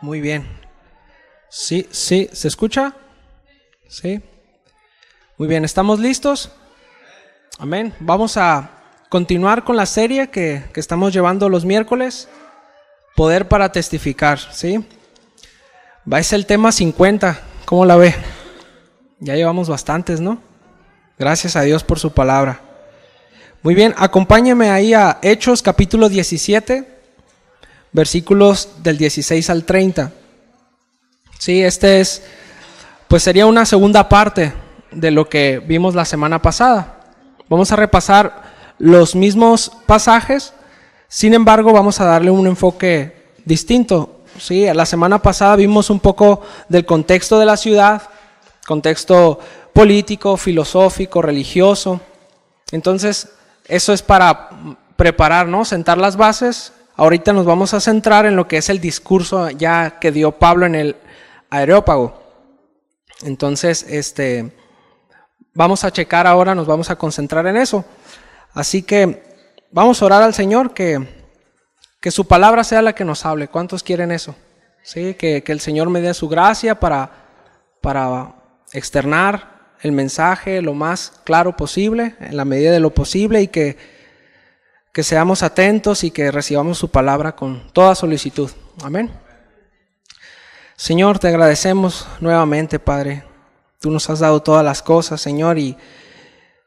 Muy bien. Sí, ¿se escucha? Sí. Muy bien, ¿estamos listos? Amén. Vamos a continuar con la serie que estamos llevando los miércoles. Poder para testificar, ¿sí? Va a ser el tema 50. ¿Cómo la ve? Ya llevamos bastantes, ¿no? Gracias a Dios por su palabra. Muy bien, acompáñeme ahí a Hechos capítulo 17, versículos del 16 al 30. Sí, pues sería una segunda parte de lo que vimos la semana pasada. Vamos a repasar los mismos pasajes, sin embargo vamos a darle un enfoque distinto. Sí, la semana pasada vimos un poco del contexto de la ciudad, contexto político, filosófico, religioso. Entonces, eso es para preparar, ¿no? Sentar las bases. Ahorita nos vamos a centrar en lo que es el discurso ya que dio Pablo en el Areópago. Entonces, vamos a checar ahora, nos vamos a concentrar en eso. Así que vamos a orar al Señor que su palabra sea la que nos hable. ¿Cuántos quieren eso? Sí, que el Señor me dé su gracia para externar el mensaje lo más claro posible, en la medida de lo posible, y que seamos atentos y que recibamos su palabra con toda solicitud. Amén. Señor, te agradecemos nuevamente, Padre. Tú nos has dado todas las cosas, Señor, y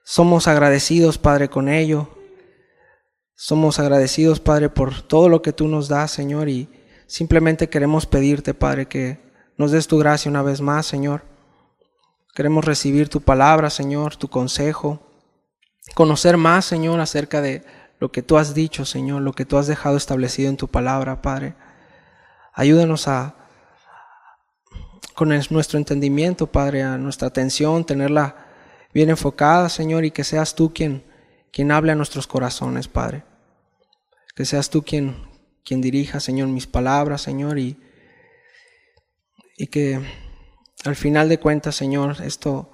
somos agradecidos, Padre, con ello. Somos agradecidos, Padre, por todo lo que tú nos das, Señor, y simplemente queremos pedirte, Padre, que nos des tu gracia una vez más, Señor. Queremos recibir tu palabra, Señor, tu consejo, conocer más, Señor, acerca de lo que tú has dicho, Señor, lo que tú has dejado establecido en tu palabra, Padre. Ayúdanos con nuestro entendimiento, Padre, a nuestra atención, tenerla bien enfocada, Señor, y que seas tú quien hable a nuestros corazones, Padre. Que seas tú quien dirija, Señor, mis palabras, Señor, y que al final de cuentas, Señor, esto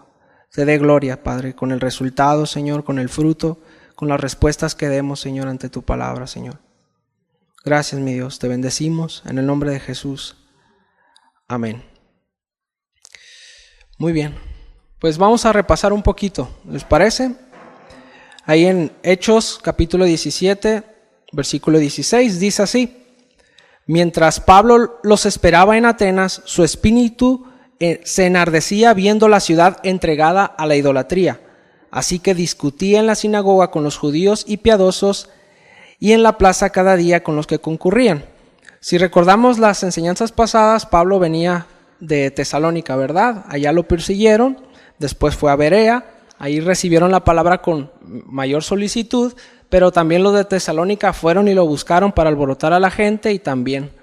te dé gloria, Padre, con el resultado, Señor, con el fruto, con las respuestas que demos, Señor, ante tu palabra, Señor. Gracias, mi Dios, te bendecimos en el nombre de Jesús. Amén. Muy bien, pues vamos a repasar un poquito, ¿les parece? Ahí en Hechos capítulo 17, versículo 16, dice así: mientras Pablo los esperaba en Atenas, su espíritu se enardecía viendo la ciudad entregada a la idolatría. Así que discutía en la sinagoga con los judíos y piadosos, y en la plaza cada día con los que concurrían. Si recordamos las enseñanzas pasadas, Pablo venía de Tesalónica, ¿verdad? Allá lo persiguieron, después fue a Berea, ahí recibieron la palabra con mayor solicitud, pero también los de Tesalónica fueron y lo buscaron para alborotar a la gente y también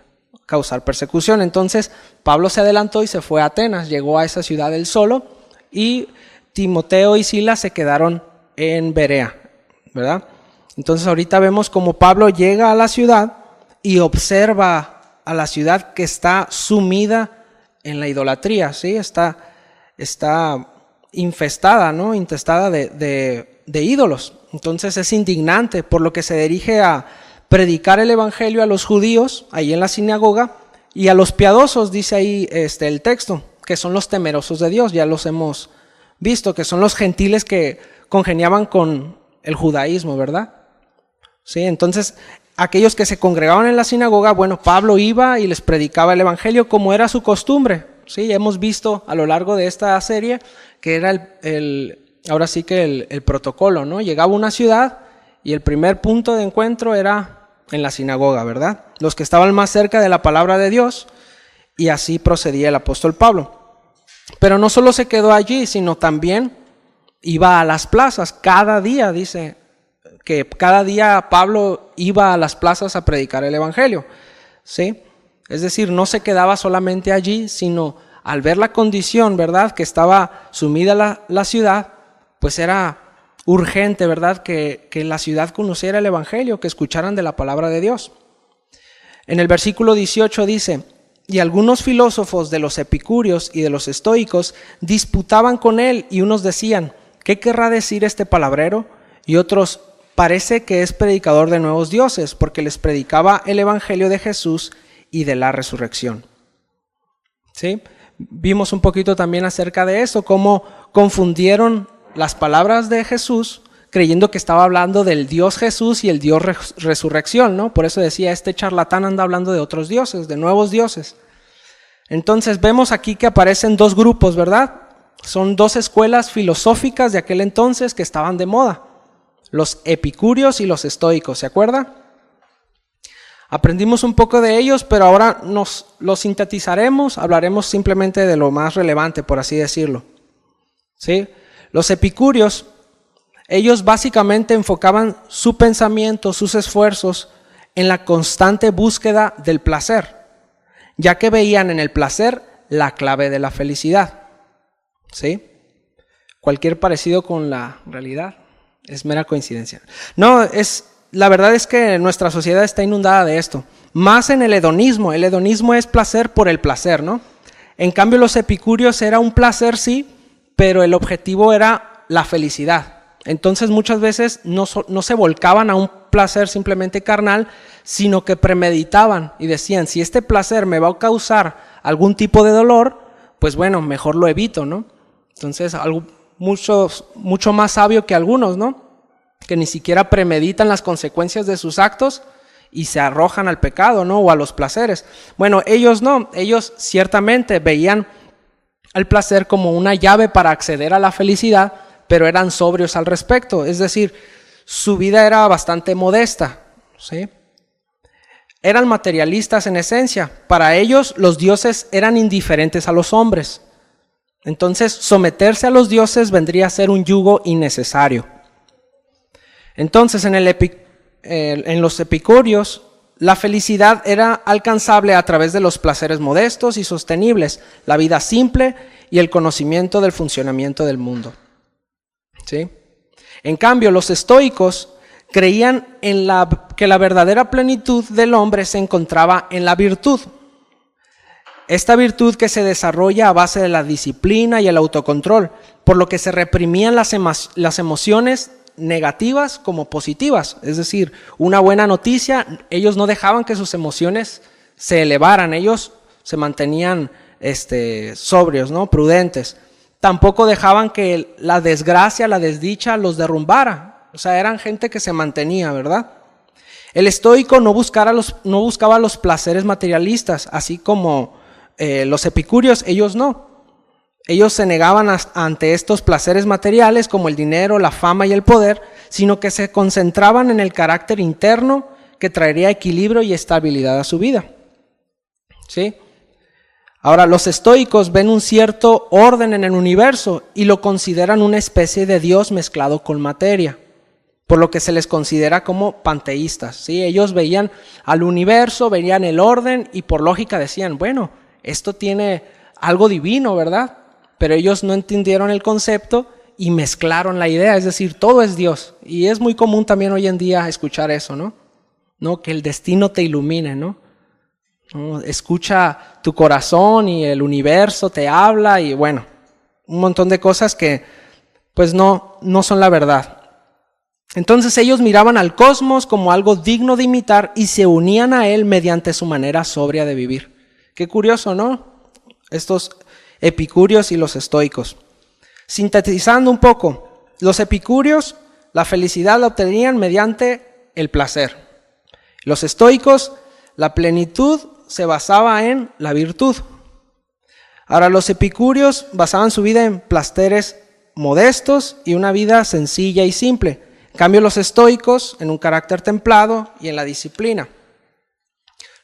causar persecución. Entonces Pablo se adelantó y se fue a Atenas, llegó a esa ciudad él solo, y Timoteo y Silas se quedaron en Berea, ¿verdad? Entonces ahorita vemos como Pablo llega a la ciudad y observa a la ciudad que está sumida en la idolatría, ¿sí? Está infestada, ¿no? Intestada de ídolos. Entonces es indignante, por lo que se dirige a predicar el evangelio a los judíos, ahí en la sinagoga, y a los piadosos, dice ahí el texto, que son los temerosos de Dios, ya los hemos visto, que son los gentiles que congeniaban con el judaísmo, ¿verdad? Sí, entonces aquellos que se congregaban en la sinagoga, bueno, Pablo iba y les predicaba el evangelio como era su costumbre. Sí, hemos visto a lo largo de esta serie que era ahora sí que el protocolo, ¿no? Llegaba a una ciudad y el primer punto de encuentro era en la sinagoga, ¿verdad? Los que estaban más cerca de la palabra de Dios, y así procedía el apóstol Pablo. Pero no solo se quedó allí, sino también iba a las plazas. Cada día, dice que cada día Pablo iba a las plazas a predicar el evangelio, ¿sí? Es decir, no se quedaba solamente allí, sino al ver la condición, ¿verdad?, que estaba sumida la ciudad, pues era urgente, ¿verdad?, que la ciudad conociera el evangelio, que escucharan de la palabra de Dios. En el versículo 18 dice: y algunos filósofos de los epicúreos y de los estoicos disputaban con él, y unos decían: ¿qué querrá decir este palabrero? Y otros: parece que es predicador de nuevos dioses, porque les predicaba el evangelio de Jesús y de la resurrección. ¿Sí? Vimos un poquito también acerca de eso, cómo confundieron las palabras de Jesús creyendo que estaba hablando del Dios Jesús y el Dios resurrección, ¿no? Por eso decía, este charlatán anda hablando de otros dioses, de nuevos dioses. Entonces vemos aquí que aparecen dos grupos, ¿verdad? Son dos escuelas filosóficas de aquel entonces que estaban de moda, los epicúreos y los estoicos, ¿se acuerda? Aprendimos un poco de ellos, pero ahora los sintetizaremos, hablaremos simplemente de lo más relevante, por así decirlo. ¿Sí? Los epicúreos, ellos básicamente enfocaban su pensamiento, sus esfuerzos en la constante búsqueda del placer, ya que veían en el placer la clave de la felicidad. ¿Sí? Cualquier parecido con la realidad es mera coincidencia. No, la verdad es que nuestra sociedad está inundada de esto. Más en el hedonismo. El hedonismo es placer por el placer, ¿no? En cambio, los epicúreos era un placer, sí, pero el objetivo era la felicidad. Entonces, muchas veces no se volcaban a un placer simplemente carnal, sino que premeditaban y decían, si este placer me va a causar algún tipo de dolor, pues bueno, mejor lo evito, ¿no? Entonces, algo mucho más sabio que algunos, ¿no? Que ni siquiera premeditan las consecuencias de sus actos y se arrojan al pecado, ¿no? O a los placeres. Bueno, ellos no, ellos ciertamente veían al placer como una llave para acceder a la felicidad, pero eran sobrios al respecto, es decir, su vida era bastante modesta, ¿sí? Eran materialistas en esencia. Para ellos los dioses eran indiferentes a los hombres. Entonces, someterse a los dioses vendría a ser un yugo innecesario. Entonces, en los epicúreos, la felicidad era alcanzable a través de los placeres modestos y sostenibles, la vida simple y el conocimiento del funcionamiento del mundo. ¿Sí? En cambio, los estoicos creían que la verdadera plenitud del hombre se encontraba en la virtud. Esta virtud que se desarrolla a base de la disciplina y el autocontrol, por lo que se reprimían las emociones negativas como positivas. Es decir, una buena noticia, ellos no dejaban que sus emociones se elevaran, ellos se mantenían sobrios, ¿no? Prudentes. Tampoco dejaban que la desgracia, la desdicha los derrumbara. O sea, eran gente que se mantenía, ¿verdad? El estoico no buscaba los placeres materialistas, así como los epicúreos, ellos no. Ellos se negaban ante estos placeres materiales como el dinero, la fama y el poder, sino que se concentraban en el carácter interno que traería equilibrio y estabilidad a su vida. ¿Sí? Ahora, los estoicos ven un cierto orden en el universo y lo consideran una especie de Dios mezclado con materia, por lo que se les considera como panteístas. ¿Sí? Ellos veían al universo, veían el orden y por lógica decían, bueno, esto tiene algo divino, ¿verdad? Pero ellos no entendieron el concepto y mezclaron la idea, es decir, todo es Dios. Y es muy común también hoy en día escuchar eso, ¿no? ¿No? Que el destino te ilumine, ¿no? Escucha tu corazón y el universo te habla y bueno, un montón de cosas que pues no son la verdad. Entonces ellos miraban al cosmos como algo digno de imitar y se unían a él mediante su manera sobria de vivir. Qué curioso, ¿no? Estos epicúreos y los estoicos. Sintetizando un poco, los epicúreos la felicidad la obtenían mediante el placer. Los estoicos, la plenitud se basaba en la virtud. Ahora, los epicúreos basaban su vida en placeres modestos y una vida sencilla y simple. En cambio, los estoicos en un carácter templado y en la disciplina.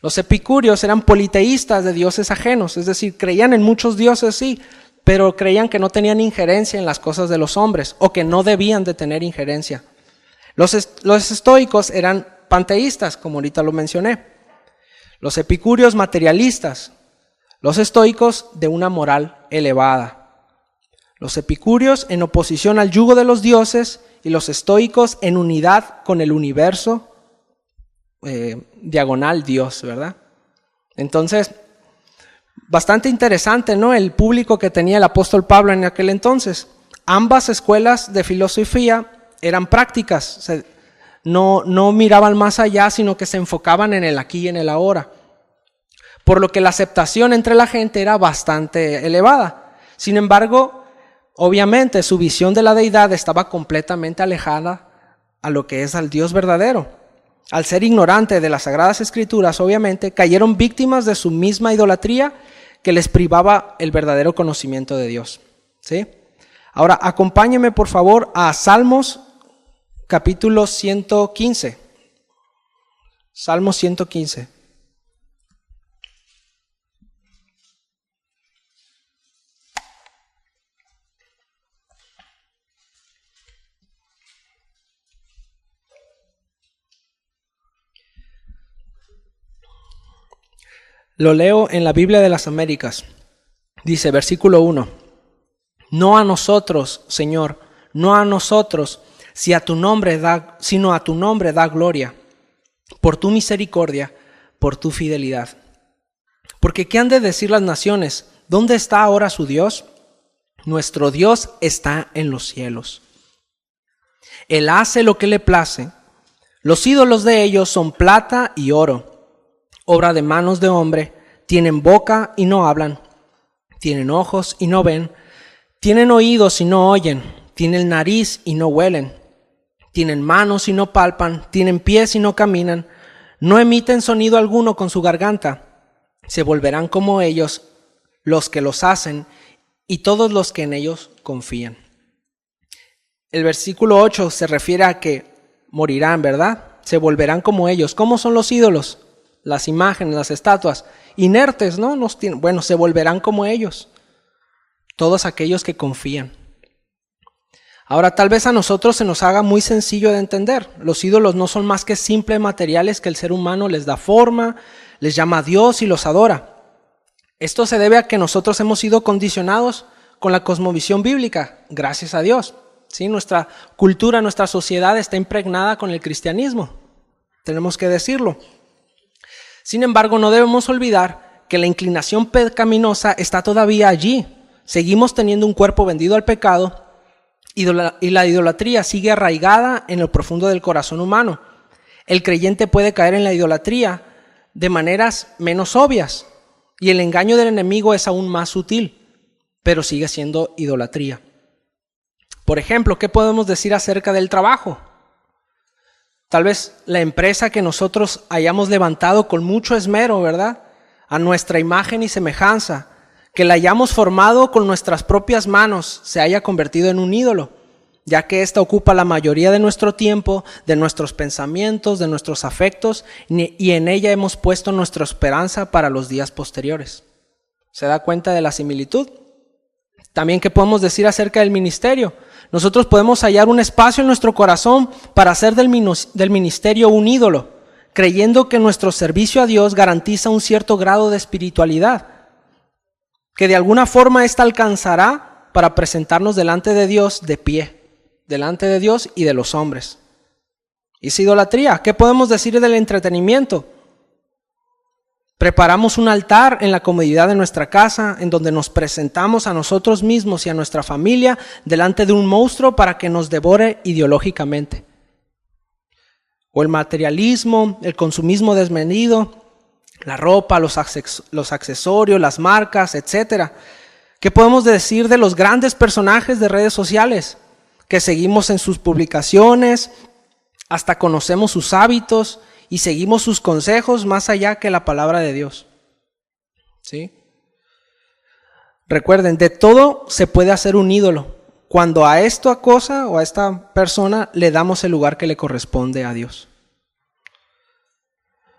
Los epicúreos eran politeístas de dioses ajenos, es decir, creían en muchos dioses, sí, pero creían que no tenían injerencia en las cosas de los hombres o que no debían de tener injerencia. Los estoicos eran panteístas, como ahorita lo mencioné. Los epicúreos materialistas, los estoicos de una moral elevada. Los epicúreos en oposición al yugo de los dioses y los estoicos en unidad con el universo diagonal Dios, ¿verdad? Entonces, bastante interesante, ¿no? El público que tenía el apóstol Pablo en aquel entonces. Ambas escuelas de filosofía eran prácticas, no miraban más allá, sino que se enfocaban en el aquí y en el ahora. por lo que la aceptación entre la gente era bastante elevada. Sin embargo, obviamente su visión de la deidad estaba completamente alejada a lo que es al Dios verdadero. Al ser ignorante de las Sagradas Escrituras, obviamente, cayeron víctimas de su misma idolatría que les privaba el verdadero conocimiento de Dios. ¿Sí? Ahora, acompáñenme por favor a Salmos capítulo 115. Salmos 115. Lo leo en la Biblia de las Américas. Dice, versículo 1. No a nosotros, Señor, no a nosotros, sino a tu nombre da gloria, por tu misericordia, por tu fidelidad. Porque ¿qué han de decir las naciones? ¿Dónde está ahora su Dios? Nuestro Dios está en los cielos. Él hace lo que le place. Los ídolos de ellos son plata y oro, obra de manos de hombre. Tienen boca y no hablan, tienen ojos y no ven, tienen oídos y no oyen, tienen nariz y no huelen, tienen manos y no palpan, tienen pies y no caminan, no emiten sonido alguno con su garganta. Se volverán como ellos los que los hacen y todos los que en ellos confían. El versículo 8 se refiere a que morirán, ¿verdad? Se volverán como ellos. ¿Cómo son los ídolos? Las imágenes, las estatuas, inertes, ¿no? Bueno, se volverán como ellos, todos aquellos que confían. Ahora, tal vez a nosotros se nos haga muy sencillo de entender. Los ídolos no son más que simples materiales que el ser humano les da forma, les llama a Dios y los adora. Esto se debe a que nosotros hemos sido condicionados con la cosmovisión bíblica, gracias a Dios. ¿Sí? Nuestra cultura, nuestra sociedad está impregnada con el cristianismo, tenemos que decirlo. Sin embargo, no debemos olvidar que la inclinación pecaminosa está todavía allí. Seguimos teniendo un cuerpo vendido al pecado y la idolatría sigue arraigada en lo profundo del corazón humano. El creyente puede caer en la idolatría de maneras menos obvias y el engaño del enemigo es aún más sutil, pero sigue siendo idolatría. Por ejemplo, ¿qué podemos decir acerca del trabajo? Tal vez la empresa que nosotros hayamos levantado con mucho esmero, ¿verdad? A nuestra imagen y semejanza, que la hayamos formado con nuestras propias manos, se haya convertido en un ídolo, ya que ésta ocupa la mayoría de nuestro tiempo, de nuestros pensamientos, de nuestros afectos, y en ella hemos puesto nuestra esperanza para los días posteriores. ¿Se da cuenta de la similitud? También, ¿qué podemos decir acerca del ministerio? Nosotros podemos hallar un espacio en nuestro corazón para hacer del ministerio un ídolo, creyendo que nuestro servicio a Dios garantiza un cierto grado de espiritualidad, que de alguna forma ésta alcanzará para presentarnos delante de Dios de pie, delante de Dios y de los hombres. Es idolatría. ¿Qué podemos decir del entretenimiento? Preparamos un altar en la comodidad de nuestra casa, en donde nos presentamos a nosotros mismos y a nuestra familia delante de un monstruo para que nos devore ideológicamente. O el materialismo, el consumismo desmedido, la ropa, los accesorios, las marcas, etc. ¿Qué podemos decir de los grandes personajes de redes sociales que seguimos en sus publicaciones, hasta conocemos sus hábitos y seguimos sus consejos más allá que la palabra de Dios? ¿Sí? Recuerden, de todo se puede hacer un ídolo cuando a esta cosa o a esta persona le damos el lugar que le corresponde a Dios.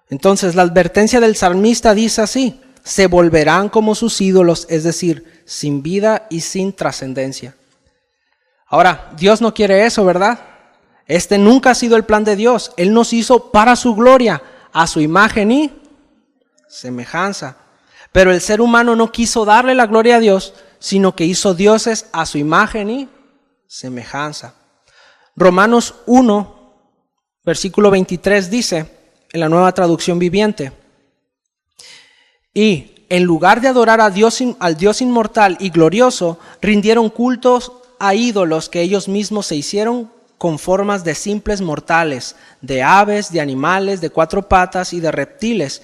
Entonces, la advertencia del salmista dice así: se volverán como sus ídolos, es decir, sin vida y sin trascendencia. Ahora, Dios no quiere eso, ¿verdad? Este nunca ha sido el plan de Dios. Él nos hizo para su gloria, a su imagen y semejanza. Pero el ser humano no quiso darle la gloria a Dios, sino que hizo dioses a su imagen y semejanza. Romanos 1, versículo 23 dice, en la Nueva Traducción Viviente: y en lugar de adorar a Dios, al Dios inmortal y glorioso, rindieron cultos a ídolos que ellos mismos se hicieron con formas de simples mortales, de aves, de animales, de cuatro patas y de reptiles.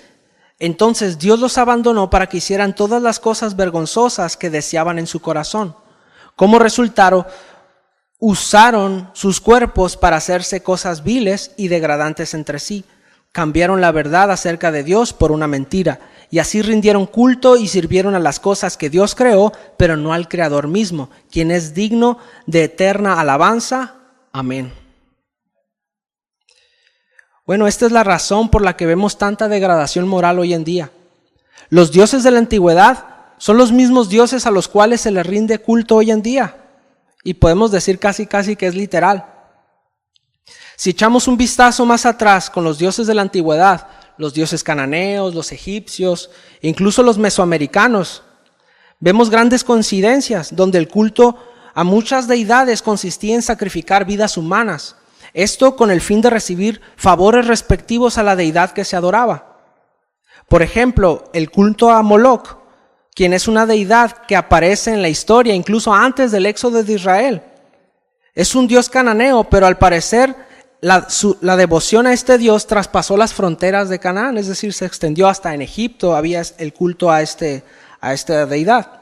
Entonces Dios los abandonó para que hicieran todas las cosas vergonzosas que deseaban en su corazón. Como resultado, usaron sus cuerpos para hacerse cosas viles y degradantes entre sí. Cambiaron la verdad acerca de Dios por una mentira, y así rindieron culto y sirvieron a las cosas que Dios creó, pero no al Creador mismo, quien es digno de eterna alabanza. Amén. Bueno, esta es la razón por la que vemos tanta degradación moral hoy en día. Los dioses de la antigüedad son los mismos dioses a los cuales se les rinde culto hoy en día. Y podemos decir casi que es literal. Si echamos un vistazo más atrás con los dioses de la antigüedad, los dioses cananeos, los egipcios, incluso los mesoamericanos, vemos grandes coincidencias donde el culto a muchas deidades consistía en sacrificar vidas humanas. Esto con el fin de recibir favores respectivos a la deidad que se adoraba. Por ejemplo, el culto a Moloch, quien es una deidad que aparece en la historia incluso antes del éxodo de Israel. Es un dios cananeo, pero al parecer la devoción a este dios traspasó las fronteras de Canaán, es decir, se extendió hasta en Egipto, había el culto a esta deidad.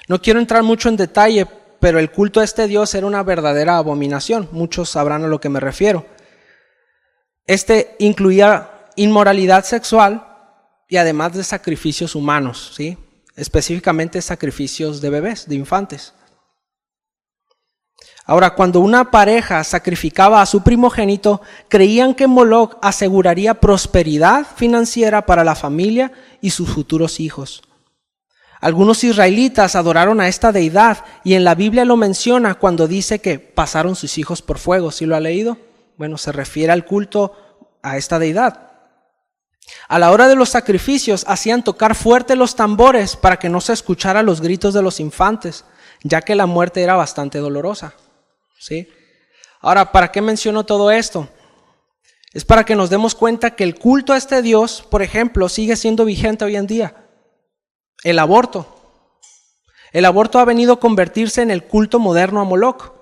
No quiero entrar mucho en detalle, pero el culto a este dios era una verdadera abominación. Muchos sabrán a lo que me refiero. Este incluía inmoralidad sexual y además de sacrificios humanos, ¿sí? Específicamente sacrificios de bebés, de infantes. Ahora, cuando una pareja sacrificaba a su primogénito, creían que Moloch aseguraría prosperidad financiera para la familia y sus futuros hijos. Algunos israelitas adoraron a esta deidad y en la Biblia lo menciona cuando dice que pasaron sus hijos por fuego. ¿Sí lo ha leído? Bueno, se refiere al culto a esta deidad. A la hora de los sacrificios hacían tocar fuerte los tambores para que no se escuchara los gritos de los infantes, ya que la muerte era bastante dolorosa. ¿Sí? Ahora, ¿para qué menciono todo esto? Es para que nos demos cuenta que el culto a este Dios, por ejemplo, sigue siendo vigente hoy en día. El aborto. El aborto ha venido a convertirse en el culto moderno a Moloch,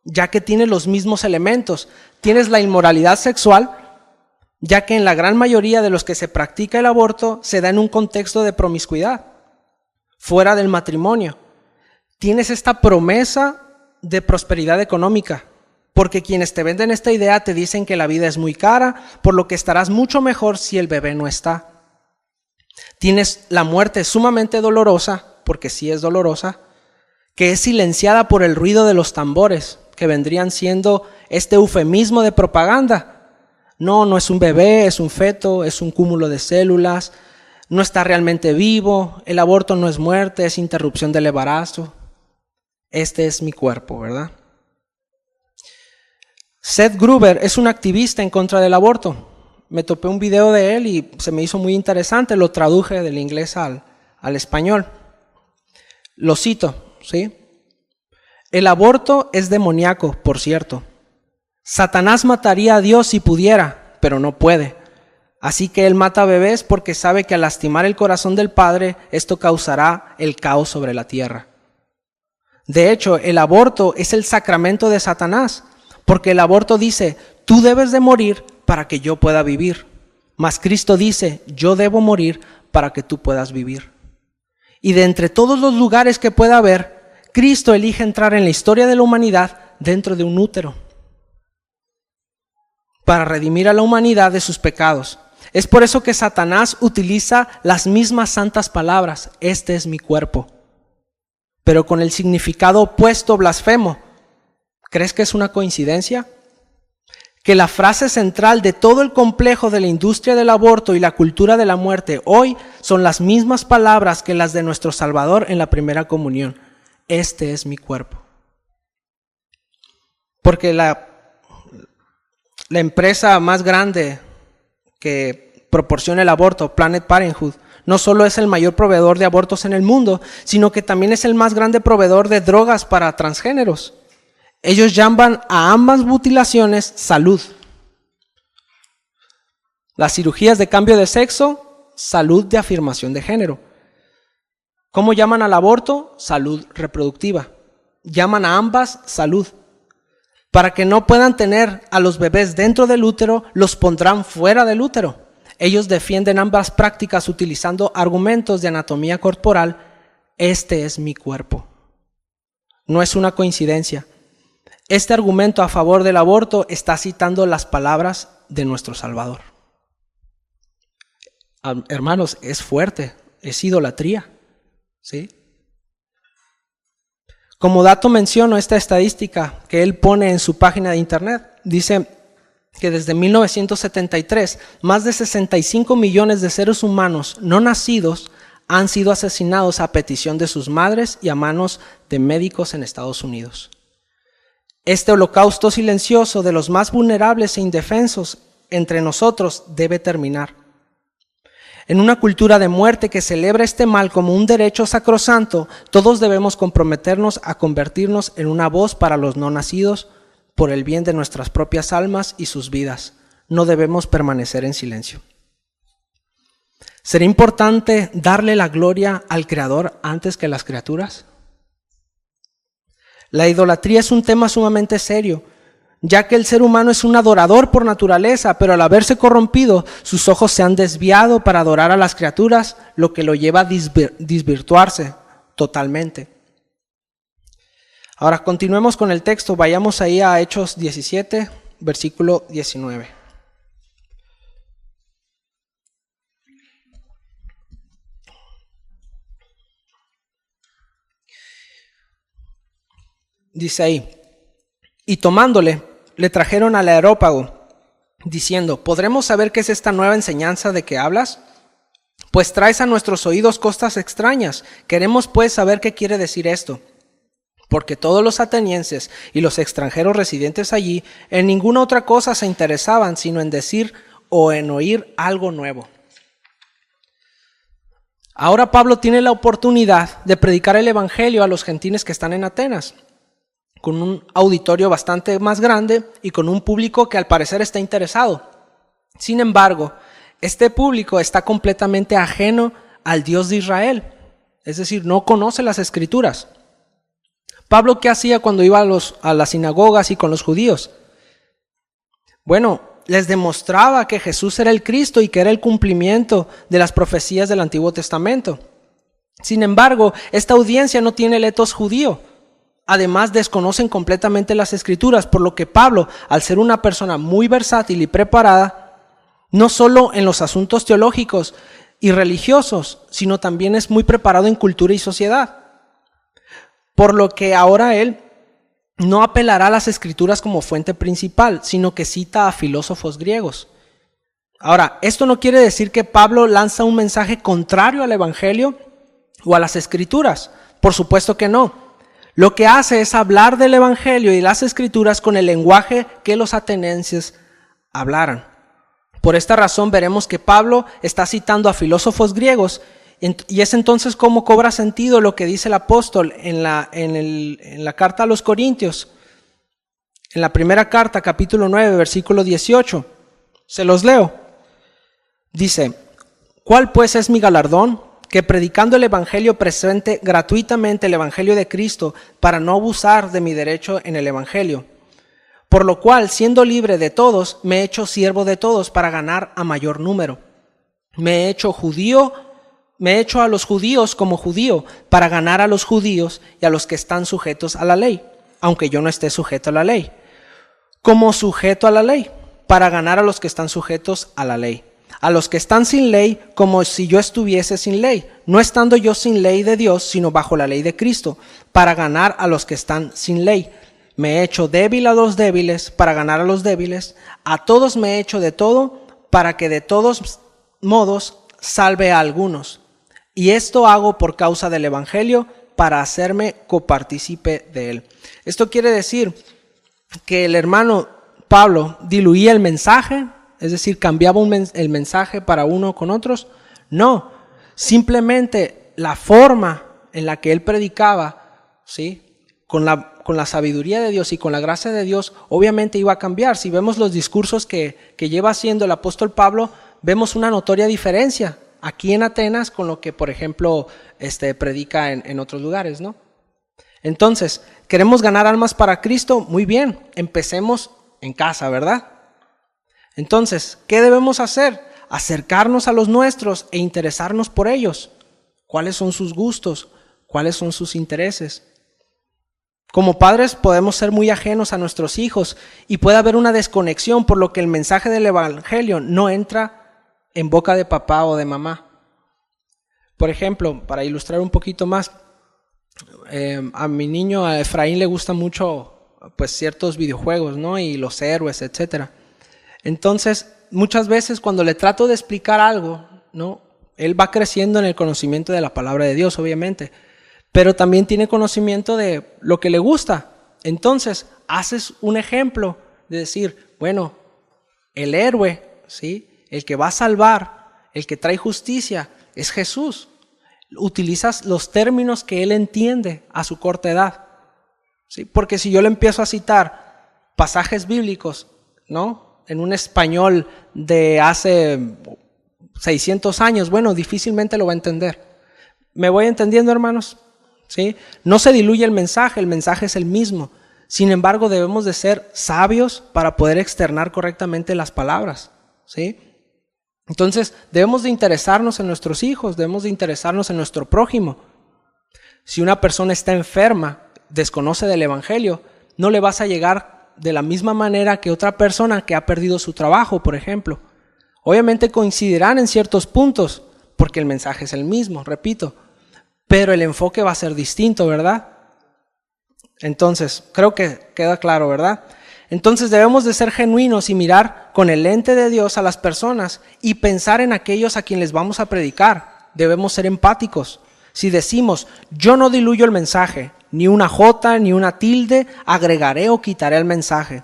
ya que tiene los mismos elementos. Tienes la inmoralidad sexual, ya que en la gran mayoría de los que se practica el aborto se da en un contexto de promiscuidad, fuera del matrimonio. Tienes esta promesa de prosperidad económica, porque quienes te venden esta idea te dicen que la vida es muy cara, por lo que estarás mucho mejor si el bebé no está. Tienes la muerte sumamente dolorosa, porque sí es dolorosa, que es silenciada por el ruido de los tambores, que vendrían siendo este eufemismo de propaganda. No es un bebé, es un feto, es un cúmulo de células, no está realmente vivo, el aborto no es muerte, es interrupción del embarazo. Este es mi cuerpo, ¿verdad? Seth Gruber es un activista en contra del aborto. Me topé un video de él y se me hizo muy interesante, lo traduje del inglés al español. Lo cito, ¿sí? El aborto es demoníaco, por cierto. Satanás mataría a Dios si pudiera, pero no puede. Así que él mata bebés porque sabe que al lastimar el corazón del Padre, esto causará el caos sobre la tierra. De hecho, el aborto es el sacramento de Satanás, porque el aborto dice, tú debes de morir para que yo pueda vivir. Mas Cristo dice, yo debo morir para que tú puedas vivir. Y de entre todos los lugares que pueda haber, Cristo elige entrar en la historia de la humanidad dentro de un útero, para redimir a la humanidad de sus pecados. Es por eso que Satanás utiliza las mismas santas palabras, este es mi cuerpo, pero con el significado opuesto, blasfemo. ¿Crees que es una coincidencia? Que la frase central de todo el complejo de la industria del aborto y la cultura de la muerte hoy son las mismas palabras que las de nuestro Salvador en la primera comunión. Este es mi cuerpo. Porque la empresa más grande que proporciona el aborto, Planned Parenthood, no solo es el mayor proveedor de abortos en el mundo, sino que también es el más grande proveedor de drogas para transgéneros. Ellos llaman a ambas mutilaciones salud. Las cirugías de cambio de sexo, salud de afirmación de género. ¿Cómo llaman al aborto? Salud reproductiva. Llaman a ambas salud. Para que no puedan tener a los bebés dentro del útero, los pondrán fuera del útero. Ellos defienden ambas prácticas utilizando argumentos de anatomía corporal. Este es mi cuerpo. No es una coincidencia. Este argumento a favor del aborto está citando las palabras de nuestro Salvador. Hermanos, es fuerte, es idolatría, ¿sí? Como dato menciono esta estadística que él pone en su página de internet. Dice que desde 1973, más de 65 millones de seres humanos no nacidos han sido asesinados a petición de sus madres y a manos de médicos en Estados Unidos. Este holocausto silencioso de los más vulnerables e indefensos entre nosotros debe terminar. En una cultura de muerte que celebra este mal como un derecho sacrosanto, todos debemos comprometernos a convertirnos en una voz para los no nacidos por el bien de nuestras propias almas y sus vidas. No debemos permanecer en silencio. ¿Será importante darle la gloria al Creador antes que a las criaturas? La idolatría es un tema sumamente serio, ya que el ser humano es un adorador por naturaleza, pero al haberse corrompido, sus ojos se han desviado para adorar a las criaturas, lo que lo lleva a desvirtuarse totalmente. Ahora continuemos con el texto, vayamos ahí a Hechos 17, versículo 19. Dice ahí, y tomándole, le trajeron al Areópago, diciendo, ¿podremos saber qué es esta nueva enseñanza de que hablas? Pues traes a nuestros oídos cosas extrañas. Queremos pues saber qué quiere decir esto. Porque todos los atenienses y los extranjeros residentes allí en ninguna otra cosa se interesaban, sino en decir o en oír algo nuevo. Ahora Pablo tiene la oportunidad de predicar el evangelio a los gentiles que están en Atenas, con un auditorio bastante más grande y con un público que al parecer está interesado. Sin embargo, este público está completamente ajeno al Dios de Israel, es decir, no conoce las Escrituras. Pablo, ¿qué hacía cuando iba a las sinagogas y con los judíos? Bueno, les demostraba que Jesús era el Cristo y que era el cumplimiento de las profecías del Antiguo Testamento. Sin embargo, esta audiencia no tiene el etos judío. Además, desconocen completamente las Escrituras, por lo que Pablo, al ser una persona muy versátil y preparada, no solo en los asuntos teológicos y religiosos, sino también es muy preparado en cultura y sociedad. Por lo que ahora él no apelará a las Escrituras como fuente principal, sino que cita a filósofos griegos. Ahora, esto no quiere decir que Pablo lanza un mensaje contrario al Evangelio o a las Escrituras. Por supuesto que no. Lo que hace es hablar del Evangelio y las Escrituras con el lenguaje que los atenienses hablaran. Por esta razón veremos que Pablo está citando a filósofos griegos y es entonces como cobra sentido lo que dice el apóstol en la carta a los Corintios. En la primera carta, capítulo 9, versículo 18. Se los leo. Dice, ¿cuál pues es mi galardón? Que predicando el Evangelio presente gratuitamente el Evangelio de Cristo para no abusar de mi derecho en el Evangelio. Por lo cual, siendo libre de todos, me he hecho siervo de todos para ganar a mayor número. Me he hecho a los judíos como judío para ganar a los judíos y a los que están sujetos a la ley, aunque yo no esté sujeto a la ley. Como sujeto a la ley, para ganar a los que están sujetos a la ley. A los que están sin ley, como si yo estuviese sin ley, no estando yo sin ley de Dios, sino bajo la ley de Cristo, para ganar a los que están sin ley. Me he hecho débil a los débiles, para ganar a los débiles. A todos me he hecho de todo, para que de todos modos salve a algunos. Y esto hago por causa del Evangelio, para hacerme copartícipe de él. Esto quiere decir que el hermano Pablo diluía el mensaje, es decir, cambiaba el mensaje para uno con otros. No, simplemente la forma en la que él predicaba, ¿sí?, con la sabiduría de Dios y con la gracia de Dios, obviamente iba a cambiar. Si vemos los discursos que lleva haciendo el apóstol Pablo, vemos una notoria diferencia aquí en Atenas con lo que, por ejemplo, predica en otros lugares, ¿no? Entonces, ¿queremos ganar almas para Cristo? Muy bien, empecemos en casa, ¿verdad? Entonces, ¿qué debemos hacer? acercarnos a los nuestros e interesarnos por ellos. ¿Cuáles son sus gustos? ¿Cuáles son sus intereses? Como padres podemos ser muy ajenos a nuestros hijos y puede haber una desconexión, por lo que el mensaje del evangelio no entra en boca de papá o de mamá. Por ejemplo, para ilustrar un poquito más, a mi niño, a Efraín, le gustan mucho pues ciertos videojuegos, ¿no? Y los héroes, etcétera. Entonces, muchas veces cuando le trato de explicar algo, ¿no? Él va creciendo en el conocimiento de la palabra de Dios, obviamente, pero también tiene conocimiento de lo que le gusta. Entonces, haces un ejemplo de decir, bueno, el héroe, ¿sí? El que va a salvar, el que trae justicia, es Jesús. Utilizas los términos que él entiende a su corta edad, ¿sí? Porque si yo le empiezo a citar pasajes bíblicos, ¿no? En un español de hace 600 años, bueno, difícilmente lo va a entender. ¿Me voy entendiendo, hermanos? ¿Sí? No se diluye el mensaje es el mismo. Sin embargo, debemos de ser sabios para poder externar correctamente las palabras, ¿sí? Entonces, debemos de interesarnos en nuestros hijos, debemos de interesarnos en nuestro prójimo. Si una persona está enferma, desconoce del evangelio, no le vas a llegar de la misma manera que otra persona que ha perdido su trabajo, por ejemplo. Obviamente coincidirán en ciertos puntos, porque el mensaje es el mismo, repito, pero el enfoque va a ser distinto, ¿verdad? Entonces, creo que queda claro, ¿verdad? Entonces debemos de ser genuinos y mirar con el lente de Dios a las personas y pensar en aquellos a quienes vamos a predicar. Debemos ser empáticos. Si decimos, yo no diluyo el mensaje, ni una jota, ni una tilde, agregaré o quitaré el mensaje.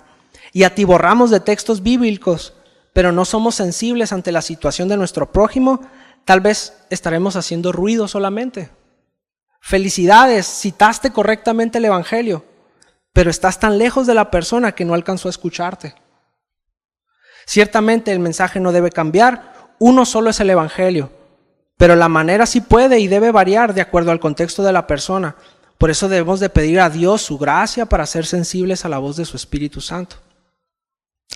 Y atiborramos de textos bíblicos, pero no somos sensibles ante la situación de nuestro prójimo, tal vez estaremos haciendo ruido solamente. Felicidades, citaste correctamente el evangelio, pero estás tan lejos de la persona que no alcanzó a escucharte. Ciertamente el mensaje no debe cambiar, uno solo es el evangelio, pero la manera sí puede y debe variar de acuerdo al contexto de la persona. Por eso debemos de pedir a Dios su gracia para ser sensibles a la voz de su Espíritu Santo.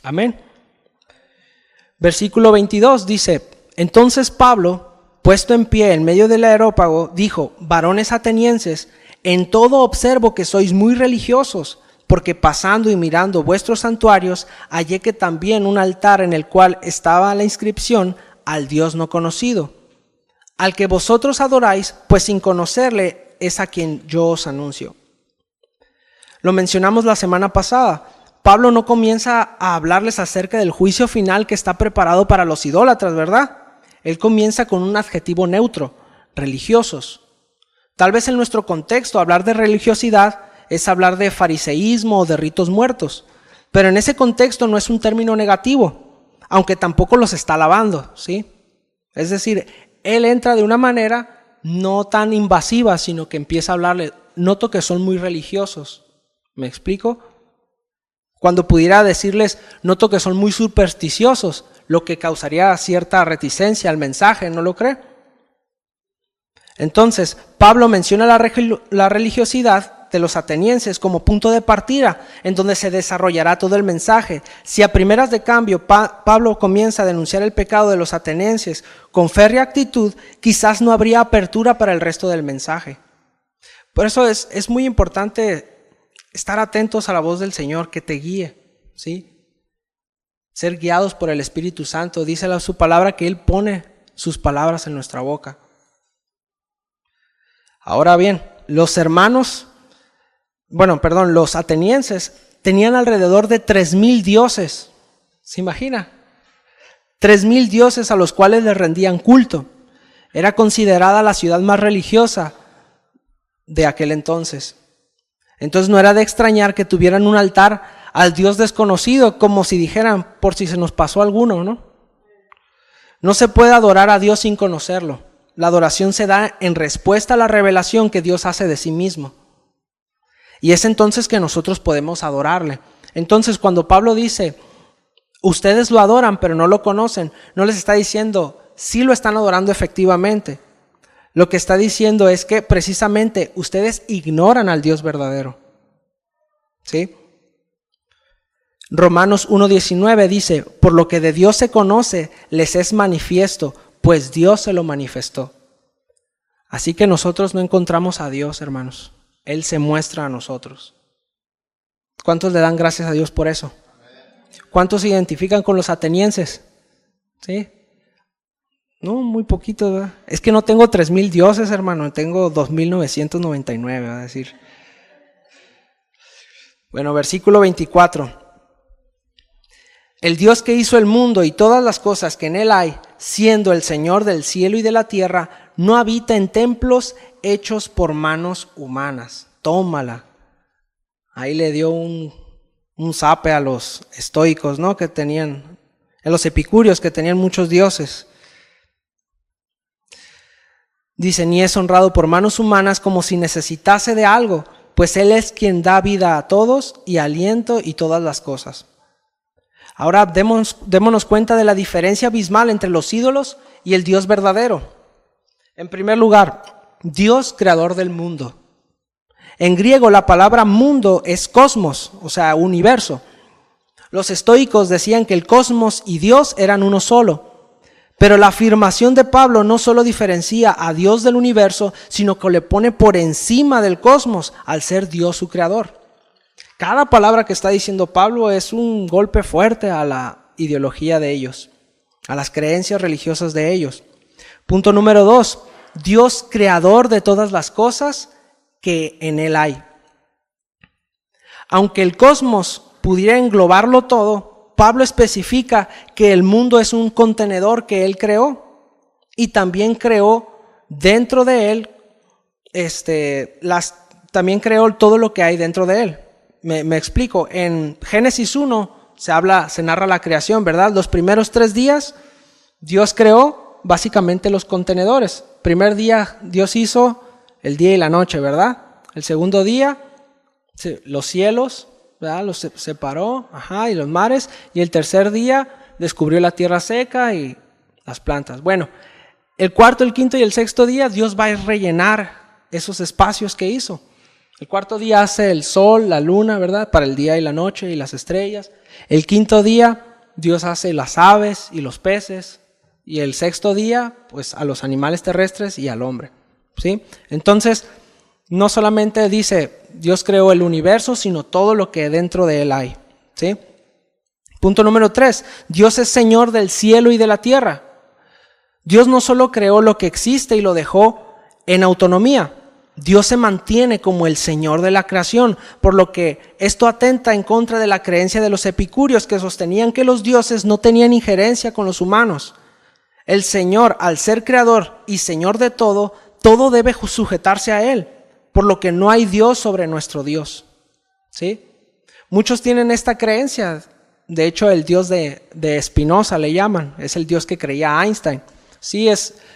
Amén. Versículo 22 dice, entonces Pablo, puesto en pie en medio del areópago, dijo, varones atenienses, en todo observo que sois muy religiosos, porque pasando y mirando vuestros santuarios, hallé que también un altar en el cual estaba la inscripción al Dios no conocido, al que vosotros adoráis, pues sin conocerle es a quien yo os anuncio. Lo mencionamos la semana pasada. Pablo no comienza a hablarles acerca del juicio final que está preparado para los idólatras, ¿verdad? Él comienza con un adjetivo neutro, religiosos. Tal vez en nuestro contexto hablar de religiosidad es hablar de fariseísmo o de ritos muertos, pero en ese contexto no es un término negativo, aunque tampoco los está alabando, ¿sí? Es decir, él entra de una manera no tan invasiva, sino que empieza a hablarle, noto que son muy religiosos, ¿me explico? Cuando pudiera decirles, noto que son muy supersticiosos, lo que causaría cierta reticencia al mensaje, ¿no lo cree? Entonces, Pablo menciona la religiosidad de los atenienses como punto de partida en donde se desarrollará todo el mensaje. Si a primeras de cambio Pablo comienza a denunciar el pecado de los atenienses con férrea actitud, quizás no habría apertura para el resto del mensaje. Por eso es muy importante estar atentos a la voz del Señor que te guíe, ¿sí? Ser guiados por el Espíritu Santo. Dice su palabra que Él pone sus palabras en nuestra boca. Ahora bien, los atenienses tenían alrededor de 3,000 dioses. ¿Se imagina? 3,000 dioses a los cuales les rendían culto. Era considerada la ciudad más religiosa de aquel entonces. Entonces no era de extrañar que tuvieran un altar al Dios desconocido, como si dijeran, por si se nos pasó alguno, ¿no? No se puede adorar a Dios sin conocerlo. La adoración se da en respuesta a la revelación que Dios hace de sí mismo. Y es entonces que nosotros podemos adorarle. Entonces cuando Pablo dice, ustedes lo adoran pero no lo conocen, no les está diciendo, sí lo están adorando efectivamente. Lo que está diciendo es que precisamente ustedes ignoran al Dios verdadero. ¿Sí? Romanos 1:19 dice, por lo que de Dios se conoce, les es manifiesto, pues Dios se lo manifestó. Así que nosotros no encontramos a Dios, hermanos. Él se muestra a nosotros. ¿Cuántos le dan gracias a Dios por eso? ¿Cuántos se identifican con los atenienses? ¿Sí? No, muy poquito, ¿verdad? Es que no tengo 3,000 dioses, hermano. Tengo 2,999, va a decir. Bueno, versículo 24. El Dios que hizo el mundo y todas las cosas que en él hay, siendo el Señor del cielo y de la tierra, no habita en templos hechos por manos humanas. Tómala. Ahí le dio un zape a los estoicos, ¿no? Que tenían, a los epicúreos que tenían muchos dioses. Dice, ni es honrado por manos humanas como si necesitase de algo, pues Él es quien da vida a todos y aliento y todas las cosas. Ahora démonos cuenta de la diferencia abismal entre los ídolos y el Dios verdadero. En primer lugar, Dios creador del mundo. En griego la palabra mundo es cosmos, o sea, universo. Los estoicos decían que el cosmos y Dios eran uno solo. Pero la afirmación de Pablo no solo diferencia a Dios del universo, sino que le pone por encima del cosmos al ser Dios su creador. Cada palabra que está diciendo Pablo es un golpe fuerte a la ideología de ellos, a las creencias religiosas de ellos. Punto número 2, Dios creador de todas las cosas que en él hay. Aunque el cosmos pudiera englobarlo todo, Pablo especifica que el mundo es un contenedor que él creó y también creó dentro de él, también creó todo lo que hay dentro de él. Me explico, en Génesis 1 se narra la creación, ¿verdad? Los primeros 3 días Dios creó básicamente los contenedores. Primer día Dios hizo el día y la noche, ¿verdad? El segundo día los cielos, ¿verdad? Los separó, y los mares. Y el tercer día descubrió la tierra seca y las plantas. Bueno, el cuarto, el quinto y el sexto día Dios va a rellenar esos espacios que hizo. El cuarto día hace el sol, la luna, ¿verdad? Para el día y la noche y las estrellas. El quinto día Dios hace las aves y los peces. Y el sexto día, pues a los animales terrestres y al hombre, ¿sí? Entonces, no solamente dice Dios creó el universo, sino todo lo que dentro de él hay, ¿sí? Punto número 3, Dios es Señor del cielo y de la tierra. Dios no solo creó lo que existe y lo dejó en autonomía, Dios se mantiene como el Señor de la creación, por lo que esto atenta en contra de la creencia de los epicúreos que sostenían que los dioses no tenían injerencia con los humanos. El Señor, al ser creador y Señor de todo, todo debe sujetarse a Él, por lo que no hay Dios sobre nuestro Dios, ¿sí? Muchos tienen esta creencia. De hecho, el Dios de Spinoza le llaman, es el Dios que creía Einstein. Sí,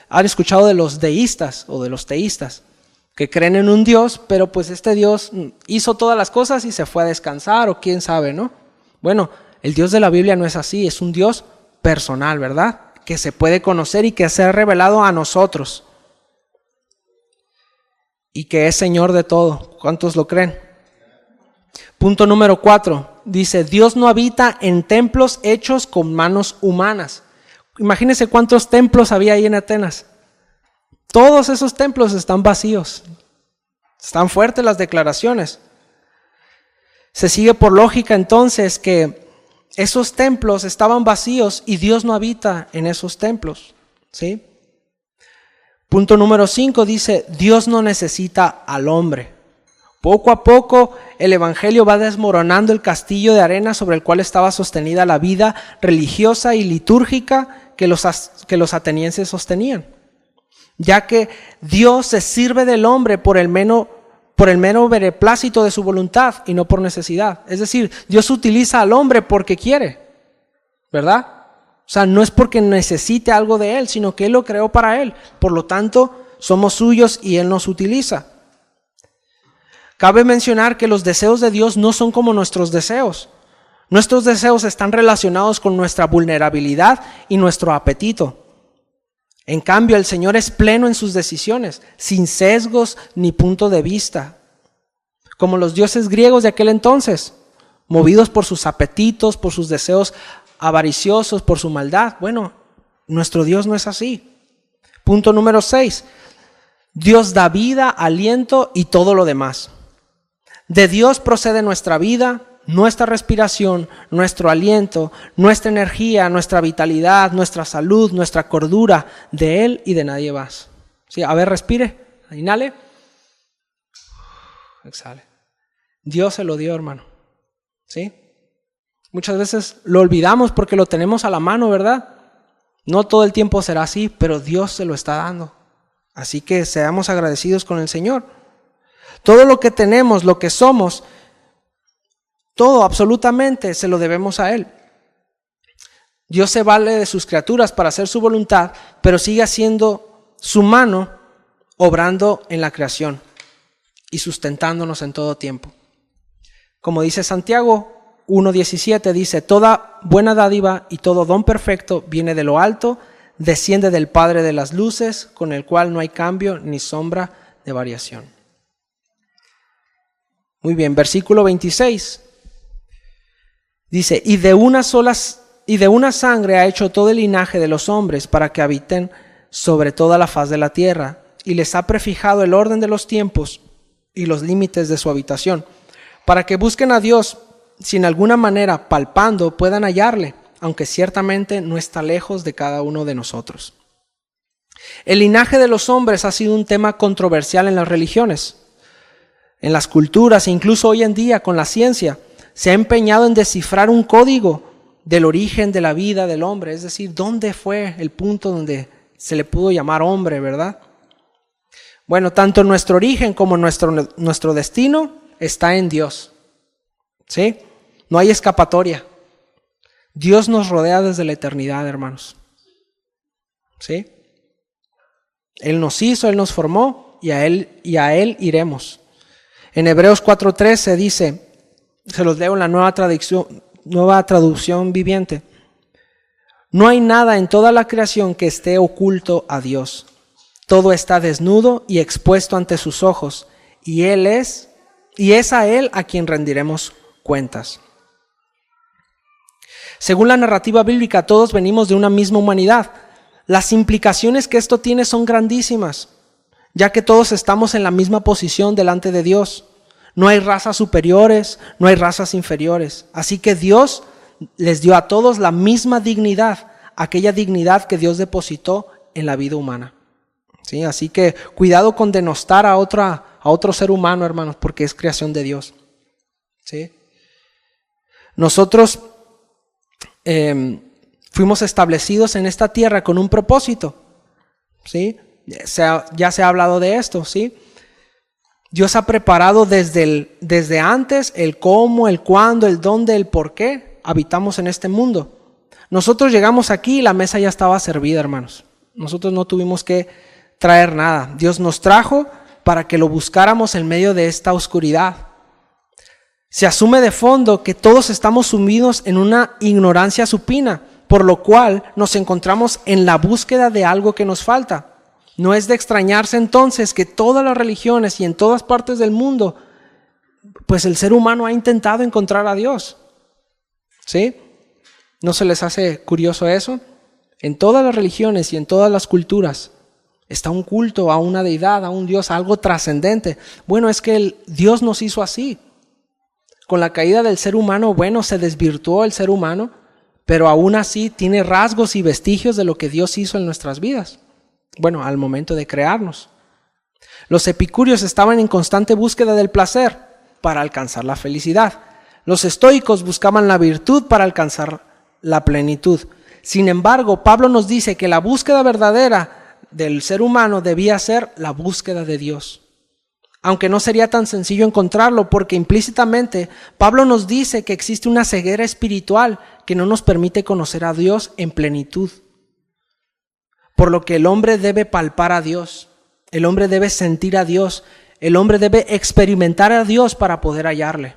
han escuchado de los deístas o de los teístas, que creen en un Dios, pero pues este Dios hizo todas las cosas y se fue a descansar, o quién sabe, ¿no? Bueno, el Dios de la Biblia no es así, es un Dios personal, ¿verdad? Que se puede conocer y que se ha revelado a nosotros. Y que es Señor de todo. ¿Cuántos lo creen? Punto número 4. Dice, Dios no habita en templos hechos con manos humanas. Imagínense cuántos templos había ahí en Atenas. Todos esos templos están vacíos. Están fuertes las declaraciones. Se sigue por lógica entonces que esos templos estaban vacíos y Dios no habita en esos templos, ¿sí? Punto número 5 dice, Dios no necesita al hombre. Poco a poco el evangelio va desmoronando el castillo de arena sobre el cual estaba sostenida la vida religiosa y litúrgica que los atenienses sostenían. Ya que Dios se sirve del hombre por el mero beneplácito de su voluntad y no por necesidad. Es decir, Dios utiliza al hombre porque quiere, ¿verdad? O sea, no es porque necesite algo de Él, sino que Él lo creó para Él. Por lo tanto, somos suyos y Él nos utiliza. Cabe mencionar que los deseos de Dios no son como nuestros deseos. Nuestros deseos están relacionados con nuestra vulnerabilidad y nuestro apetito. En cambio, el Señor es pleno en sus decisiones, sin sesgos ni punto de vista. Como los dioses griegos de aquel entonces, movidos por sus apetitos, por sus deseos avariciosos, por su maldad. Bueno, nuestro Dios no es así. Punto número 6. Dios da vida, aliento y todo lo demás. De Dios procede nuestra vida, nuestra respiración, nuestro aliento, nuestra energía, nuestra vitalidad, nuestra salud, nuestra cordura. De Él y de nadie más. Sí, a ver, respire, inhale, exhale. Dios se lo dio, hermano. ¿Sí? Muchas veces lo olvidamos porque lo tenemos a la mano, ¿verdad? No todo el tiempo será así, pero Dios se lo está dando. Así que seamos agradecidos con el Señor. Todo lo que tenemos, lo que somos, todo absolutamente se lo debemos a Él. Dios se vale de sus criaturas para hacer su voluntad, pero sigue haciendo su mano obrando en la creación y sustentándonos en todo tiempo. Como dice Santiago 1:17, dice: toda buena dádiva y todo don perfecto viene de lo alto, desciende del Padre de las luces, con el cual no hay cambio ni sombra de variación. Muy bien, versículo 26. Dice: y de una sangre ha hecho todo el linaje de los hombres para que habiten sobre toda la faz de la tierra, y les ha prefijado el orden de los tiempos y los límites de su habitación, para que busquen a Dios, si en alguna manera palpando puedan hallarle, aunque ciertamente no está lejos de cada uno de nosotros. El linaje de los hombres ha sido un tema controversial en las religiones, en las culturas e incluso hoy en día con la ciencia. Se ha empeñado en descifrar un código del origen de la vida del hombre, es decir, ¿dónde fue el punto donde se le pudo llamar hombre, verdad? Bueno, tanto nuestro origen como nuestro destino está en Dios, ¿sí? No hay escapatoria. Dios nos rodea desde la eternidad, hermanos, ¿sí? Él nos hizo, Él nos formó y a Él iremos. En Hebreos 4:13 dice, se los leo en la nueva traducción viviente: no hay nada en toda la creación que esté oculto a Dios. Todo está desnudo y expuesto ante sus ojos, y es a Él a quien rendiremos cuentas. Según la narrativa bíblica, todos venimos de una misma humanidad. Las implicaciones que esto tiene son grandísimas, ya que todos estamos en la misma posición delante de Dios. No hay razas superiores, no hay razas inferiores. Así que Dios les dio a todos la misma dignidad, aquella dignidad que Dios depositó en la vida humana. ¿Sí? Así que cuidado con denostar a otro ser humano, hermanos, porque es creación de Dios. ¿Sí? Nosotros fuimos establecidos en esta tierra con un propósito. ¿Sí? Ya se ha hablado de esto, ¿sí? Dios ha preparado desde antes el cómo, el cuándo, el dónde, el por qué habitamos en este mundo. Nosotros llegamos aquí y la mesa ya estaba servida, hermanos. Nosotros no tuvimos que traer nada. Dios nos trajo para que lo buscáramos en medio de esta oscuridad. Se asume de fondo que todos estamos sumidos en una ignorancia supina, por lo cual nos encontramos en la búsqueda de algo que nos falta. No es de extrañarse entonces que todas las religiones y en todas partes del mundo, pues el ser humano ha intentado encontrar a Dios. ¿Sí? ¿No se les hace curioso eso? En todas las religiones y en todas las culturas está un culto a una deidad, a un Dios, a algo trascendente. Bueno, es que Dios nos hizo así. Con la caída del ser humano, bueno, se desvirtuó el ser humano, pero aún así tiene rasgos y vestigios de lo que Dios hizo en nuestras vidas. Bueno, al momento de crearnos. Los epicúreos estaban en constante búsqueda del placer para alcanzar la felicidad. Los estoicos buscaban la virtud para alcanzar la plenitud. Sin embargo, Pablo nos dice que la búsqueda verdadera del ser humano debía ser la búsqueda de Dios. Aunque no sería tan sencillo encontrarlo, porque implícitamente Pablo nos dice que existe una ceguera espiritual que no nos permite conocer a Dios en plenitud. Por lo que el hombre debe palpar a Dios, el hombre debe sentir a Dios, el hombre debe experimentar a Dios para poder hallarle.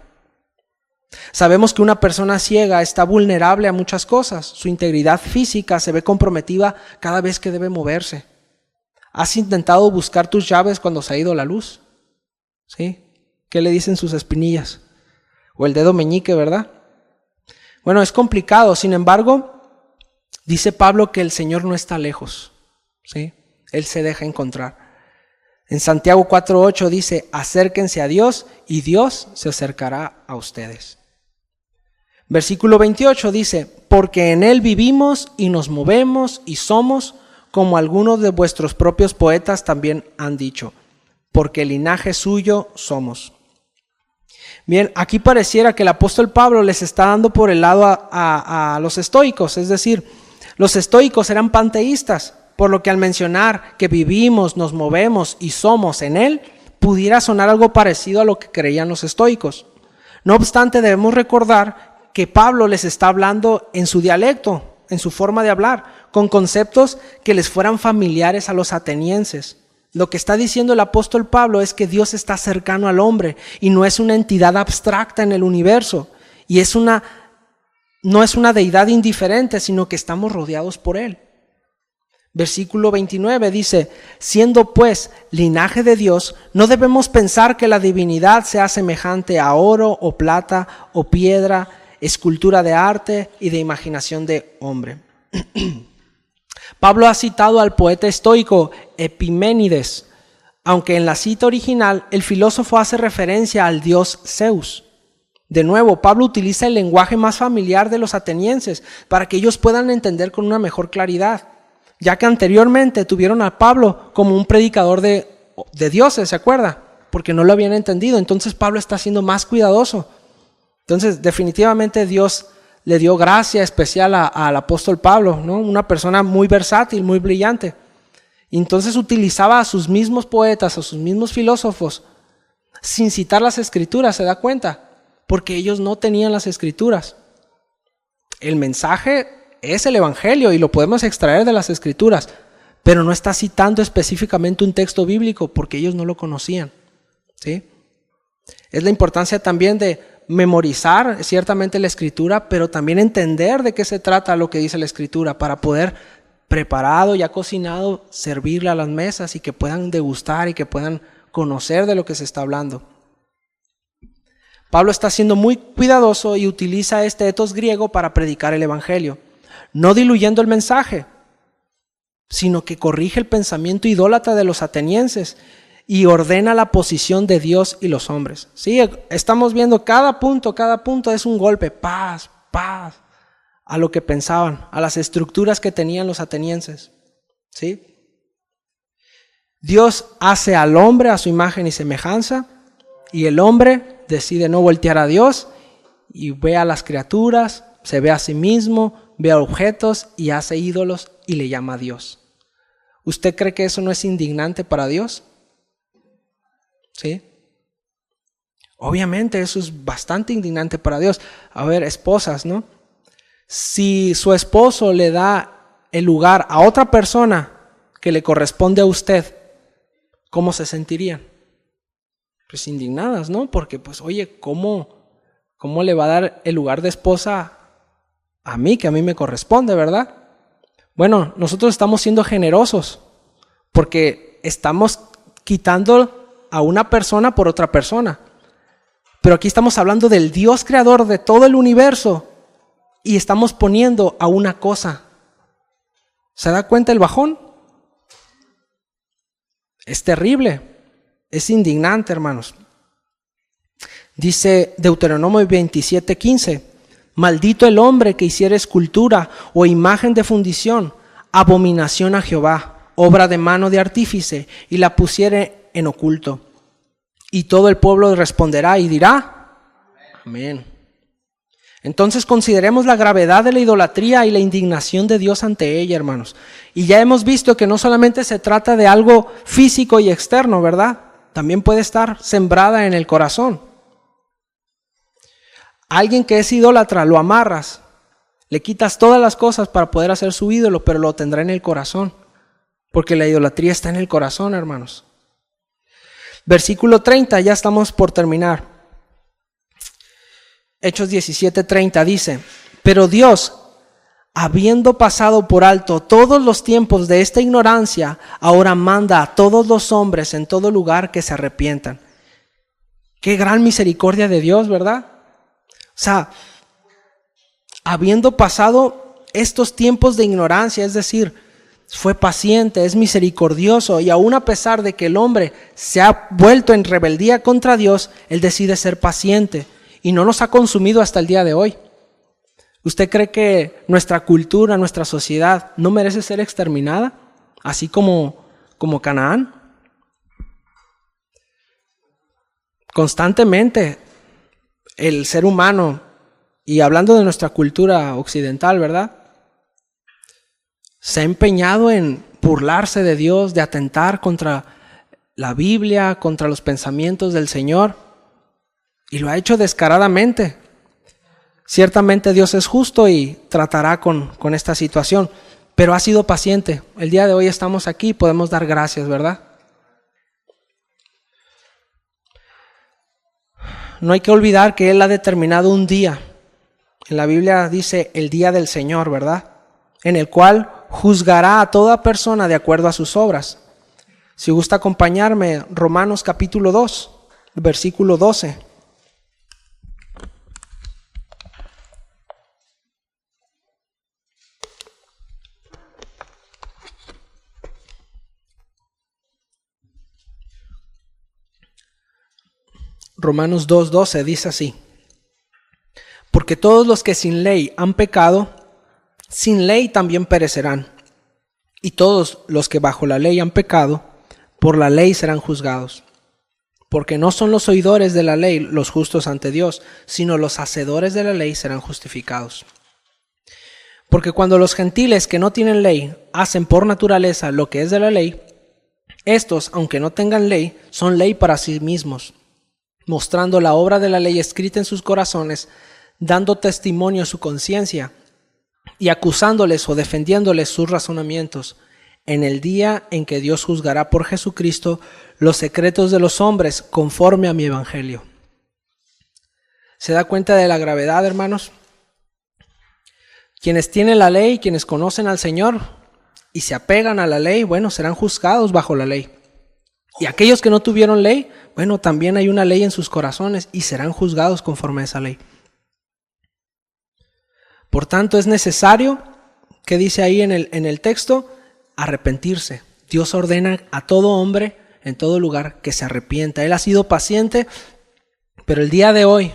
Sabemos que una persona ciega está vulnerable a muchas cosas. Su integridad física se ve comprometida cada vez que debe moverse. ¿Has intentado buscar tus llaves cuando se ha ido la luz? ¿Sí? ¿Qué le dicen sus espinillas? o el dedo meñique, ¿verdad? Bueno, es complicado, sin embargo, dice Pablo que el Señor no está lejos, ¿sí? Él se deja encontrar. En Santiago 4:8 dice, acérquense a Dios y Dios se acercará a ustedes. Versículo 28 dice, porque en Él vivimos y nos movemos y somos, como algunos de vuestros propios poetas también han dicho, porque linaje suyo somos. Bien, aquí pareciera que el apóstol Pablo les está dando por el lado a los estoicos, es decir, los estoicos eran panteístas, por lo que al mencionar que vivimos, nos movemos y somos en Él, pudiera sonar algo parecido a lo que creían los estoicos. No obstante, debemos recordar que Pablo les está hablando en su dialecto, en su forma de hablar, con conceptos que les fueran familiares a los atenienses. Lo que está diciendo el apóstol Pablo es que Dios está cercano al hombre y no es una entidad abstracta en el universo, y no es una deidad indiferente, sino que estamos rodeados por Él. Versículo 29 dice, siendo pues linaje de Dios, no debemos pensar que la divinidad sea semejante a oro o plata o piedra, escultura de arte y de imaginación de hombre. Pablo ha citado al poeta estoico Epiménides, aunque en la cita original el filósofo hace referencia al dios Zeus. De nuevo, Pablo utiliza el lenguaje más familiar de los atenienses para que ellos puedan entender con una mejor claridad, ya que anteriormente tuvieron a Pablo como un predicador de dioses, ¿se acuerda? Porque no lo habían entendido, entonces Pablo está siendo más cuidadoso. Entonces, definitivamente Dios le dio gracia especial al apóstol Pablo, ¿no? Una persona muy versátil, muy brillante. Y entonces utilizaba a sus mismos poetas, a sus mismos filósofos, sin citar las escrituras, ¿se da cuenta? Porque ellos no tenían las escrituras. El mensaje es el evangelio y lo podemos extraer de las escrituras, pero no está citando específicamente un texto bíblico porque ellos no lo conocían, ¿sí? Es la importancia también de memorizar ciertamente la escritura, pero también entender de qué se trata lo que dice la escritura para poder, preparado, ya cocinado, servirle a las mesas y que puedan degustar y que puedan conocer de lo que se está hablando. Pablo está siendo muy cuidadoso y utiliza este etos griego para predicar el evangelio, no diluyendo el mensaje, sino que corrige el pensamiento idólatra de los atenienses y ordena la posición de Dios y los hombres. Sí, estamos viendo cada punto es un golpe, paz, a lo que pensaban, a las estructuras que tenían los atenienses. ¿Sí? Dios hace al hombre a su imagen y semejanza, y el hombre decide no voltear a Dios y ve a las criaturas, se ve a sí mismo, ve a objetos y hace ídolos y le llama a Dios. ¿Usted cree que eso no es indignante para Dios? ¿Sí? Obviamente eso es bastante indignante para Dios. A ver, esposas, ¿no? Si su esposo le da el lugar a otra persona que le corresponde a usted, ¿cómo se sentirían? Pues indignadas, ¿no? Porque pues, oye, ¿cómo le va a dar el lugar de esposa a mí, que a mí me corresponde, ¿verdad? Bueno, nosotros estamos siendo generosos porque estamos quitando a una persona por otra persona. Pero aquí estamos hablando del Dios creador de todo el universo y estamos poniendo a una cosa. ¿Se da cuenta el bajón? Es terrible, es indignante, hermanos. Dice Deuteronomio 27:15, maldito el hombre que hiciere escultura o imagen de fundición, abominación a Jehová, obra de mano de artífice, y la pusiere en oculto. Y todo el pueblo responderá y dirá, amén. Entonces consideremos la gravedad de la idolatría y la indignación de Dios ante ella, hermanos. Y ya hemos visto que no solamente se trata de algo físico y externo, ¿verdad? También puede estar sembrada en el corazón. Alguien que es idólatra, lo amarras, le quitas todas las cosas para poder hacer su ídolo, pero lo tendrá en el corazón, porque la idolatría está en el corazón, hermanos. Versículo 30, ya estamos por terminar. Hechos 17:30 dice, pero Dios, habiendo pasado por alto todos los tiempos de esta ignorancia, ahora manda a todos los hombres en todo lugar que se arrepientan. Qué gran misericordia de Dios, ¿verdad? sea, habiendo pasado estos tiempos de ignorancia, es decir, fue paciente, es misericordioso, y aún a pesar de que el hombre se ha vuelto en rebeldía contra Dios, Él decide ser paciente y no nos ha consumido hasta el día de hoy. ¿Usted cree que nuestra cultura, nuestra sociedad no merece ser exterminada, así como Canaán? Constantemente el ser humano, y hablando de nuestra cultura occidental, ¿verdad?, se ha empeñado en burlarse de Dios, de atentar contra la Biblia, contra los pensamientos del Señor, y lo ha hecho descaradamente. Ciertamente Dios es justo y tratará con esta situación, pero ha sido paciente. El día de hoy estamos aquí y podemos dar gracias, ¿verdad? No hay que olvidar que Él ha determinado un día. En la Biblia dice el día del Señor, ¿verdad?, en el cual juzgará a toda persona de acuerdo a sus obras. Si gusta acompañarme, Romanos capítulo 2, versículo 12. Romanos 2:12 dice así: porque todos los que sin ley han pecado, sin ley también perecerán, y todos los que bajo la ley han pecado, por la ley serán juzgados. Porque no son los oidores de la ley los justos ante Dios, sino los hacedores de la ley serán justificados. Porque cuando los gentiles que no tienen ley hacen por naturaleza lo que es de la ley, estos, aunque no tengan ley, son ley para sí mismos, mostrando la obra de la ley escrita en sus corazones, dando testimonio a su conciencia y acusándoles o defendiéndoles sus razonamientos, en el día en que Dios juzgará por Jesucristo los secretos de los hombres conforme a mi evangelio. ¿Se da cuenta de la gravedad, hermanos? Quienes tienen la ley, quienes conocen al Señor y se apegan a la ley, bueno, serán juzgados bajo la ley. Y aquellos que no tuvieron ley, bueno, también hay una ley en sus corazones y serán juzgados conforme a esa ley. Por tanto, es necesario, ¿qué dice ahí en el texto? Arrepentirse. Dios ordena a todo hombre en todo lugar que se arrepienta. Él ha sido paciente, pero el día de hoy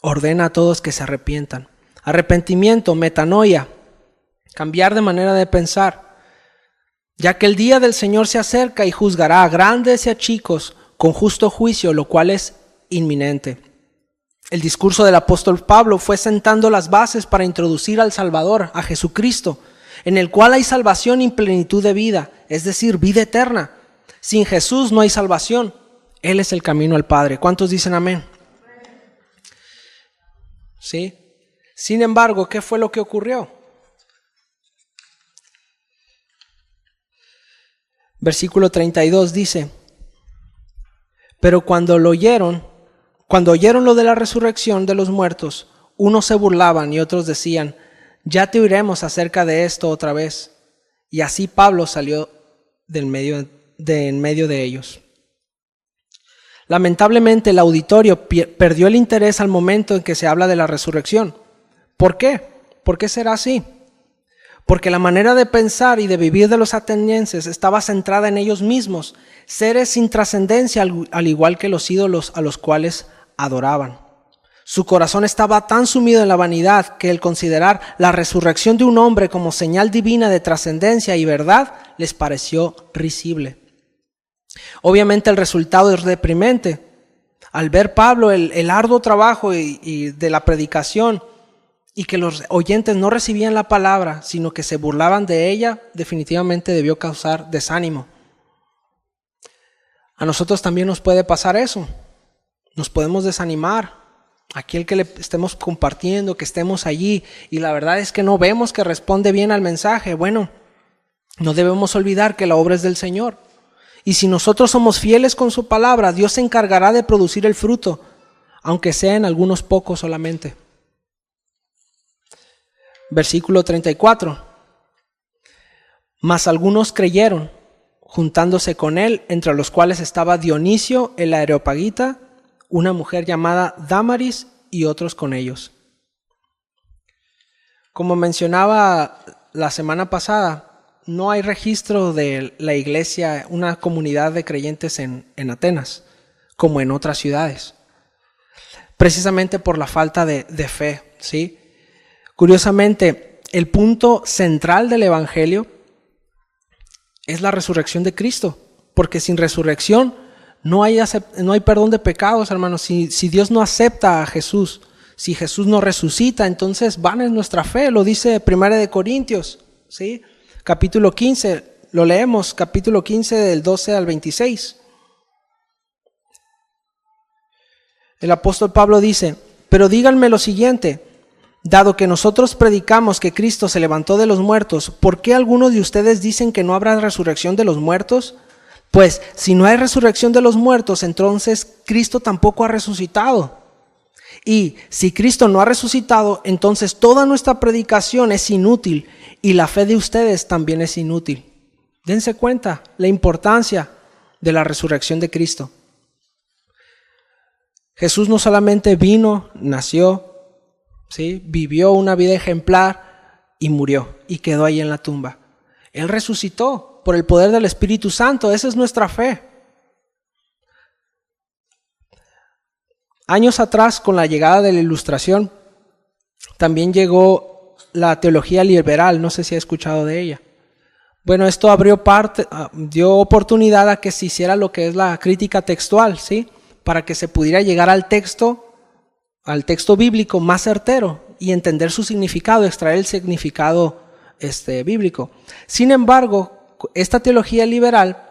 ordena a todos que se arrepientan. Arrepentimiento, metanoia, cambiar de manera de pensar, ya que el día del Señor se acerca y juzgará a grandes y a chicos con justo juicio, lo cual es inminente. El discurso del apóstol Pablo fue sentando las bases para introducir al Salvador, a Jesucristo, en el cual hay salvación y plenitud de vida, es decir, vida eterna. Sin Jesús no hay salvación. Él es el camino al Padre. ¿Cuántos dicen amén? ¿Sí? Sin embargo, ¿qué fue lo que ocurrió? Versículo 32 dice: pero cuando oyeron lo de la resurrección de los muertos, unos se burlaban y otros decían: ya te oiremos acerca de esto otra vez. Y así Pablo salió en medio de ellos. Lamentablemente el auditorio perdió el interés al momento en que se habla de la resurrección. ¿Por qué? ¿Por qué será así? Porque la manera de pensar y de vivir de los atenienses estaba centrada en ellos mismos, seres sin trascendencia, al igual que los ídolos a los cuales adoraban. Su corazón estaba tan sumido en la vanidad que el considerar la resurrección de un hombre como señal divina de trascendencia y verdad les pareció risible. Obviamente el resultado es deprimente. Al ver Pablo el arduo trabajo y de la predicación, y que los oyentes no recibían la palabra, sino que se burlaban de ella, definitivamente debió causar desánimo. A nosotros también nos puede pasar eso. Nos podemos desanimar. Aquel que le estemos compartiendo, que estemos allí, y la verdad es que no vemos que responde bien al mensaje. Bueno, no debemos olvidar que la obra es del Señor. Y si nosotros somos fieles con su palabra, Dios se encargará de producir el fruto, aunque sea en algunos pocos solamente. Versículo 34. Mas algunos creyeron, juntándose con él, entre los cuales estaba Dionisio el Areopagita, una mujer llamada Dámaris y otros con ellos. Como mencionaba la semana pasada, no hay registro de la iglesia, una comunidad de creyentes en Atenas, como en otras ciudades, precisamente por la falta de fe, ¿sí? Curiosamente, el punto central del Evangelio es la resurrección de Cristo, porque sin resurrección no hay perdón de pecados, hermanos. Si Dios no acepta a Jesús, si Jesús no resucita, entonces vana es nuestra fe, lo dice 1 Corintios, ¿sí? Capítulo 15, lo leemos, capítulo 15 del 12 al 26. El apóstol Pablo dice: pero díganme lo siguiente, dado que nosotros predicamos que Cristo se levantó de los muertos, ¿por qué algunos de ustedes dicen que no habrá resurrección de los muertos? Pues si no hay resurrección de los muertos, entonces Cristo tampoco ha resucitado. Y si Cristo no ha resucitado, entonces toda nuestra predicación es inútil y la fe de ustedes también es inútil. Dense cuenta la importancia de la resurrección de Cristo. Jesús no solamente vino, nació, ¿sí?, vivió una vida ejemplar y murió y quedó ahí en la tumba. Él resucitó por el poder del Espíritu Santo. Esa es nuestra fe. Años atrás, con la llegada de la Ilustración, también llegó la teología liberal. No sé si ha escuchado de ella. Bueno, esto dio oportunidad a que se hiciera lo que es la crítica textual, ¿sí?, para que se pudiera llegar al texto bíblico más certero y entender su significado, extraer el significado bíblico. Sin embargo, esta teología liberal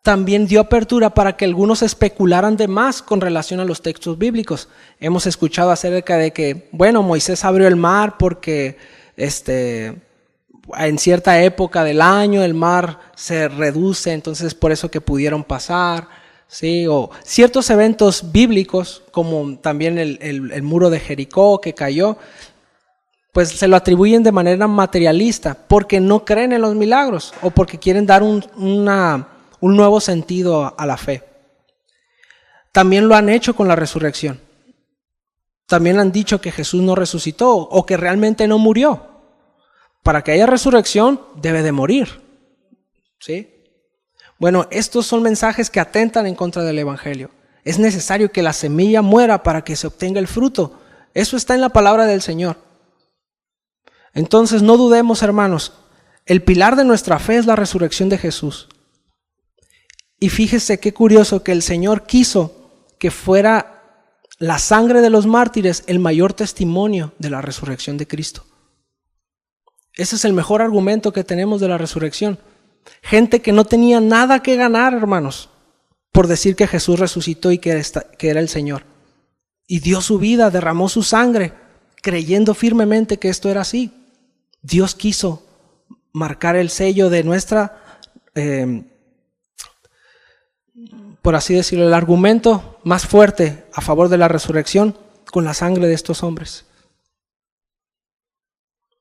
también dio apertura para que algunos especularan de más con relación a los textos bíblicos. Hemos escuchado acerca de que, bueno, Moisés abrió el mar porque en cierta época del año el mar se reduce, entonces por eso que pudieron pasar, ¿sí? O ciertos eventos bíblicos, como también el muro de Jericó que cayó, pues se lo atribuyen de manera materialista porque no creen en los milagros o porque quieren dar un nuevo sentido a la fe. También lo han hecho con la resurrección. También han dicho que Jesús no resucitó o que realmente no murió. Para que haya resurrección debe de morir, ¿sí? Bueno, estos son mensajes que atentan en contra del Evangelio. Es necesario que la semilla muera para que se obtenga el fruto. Eso está en la palabra del Señor. Entonces no dudemos, hermanos, el pilar de nuestra fe es la resurrección de Jesús. Y fíjese qué curioso que el Señor quiso que fuera la sangre de los mártires el mayor testimonio de la resurrección de Cristo. Ese es el mejor argumento que tenemos de la resurrección. Gente que no tenía nada que ganar, hermanos, por decir que Jesús resucitó y que era el Señor. Y dio su vida, derramó su sangre, creyendo firmemente que esto era así. Dios quiso marcar el sello de nuestra, por así decirlo, el argumento más fuerte a favor de la resurrección con la sangre de estos hombres.